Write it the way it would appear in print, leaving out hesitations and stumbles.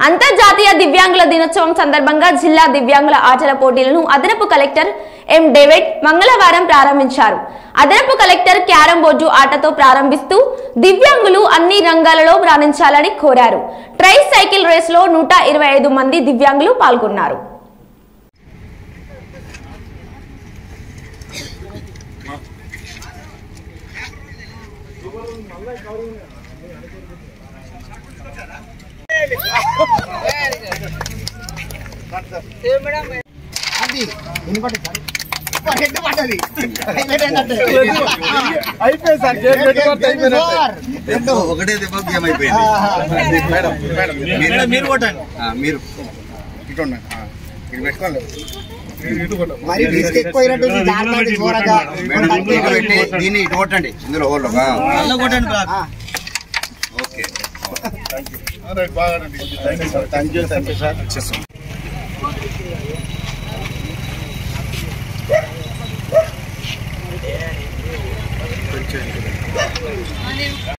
అంతర్జాతీయ దివ్యాంగుల దినోత్సవం సందర్భంగా జిల్లా దివ్యాంగుల ఆటల పోటీలను అదనపు కలెక్టర్ ఎం డేవిడ్ మంగళవారం ప్రారంభించారు. అదనపు కలెక్టర్ క్యారం బోర్డు ఆటతో ప్రారంభిస్తూ దివ్యాంగులు అన్ని రంగాలలో రాణించాలని కోరారు. ట్రై సైకిల్ రేస్ లో 125 మంది దివ్యాంగులు పాల్గొన్నారు. ఒకటే దెబ్బ బియ్యం అయిపోయింది. మీరు కొట్టండి, మీరు దీన్ని ఇటు కొట్టండి, ఇందులో కొట్టండి. Okay, thank you sir.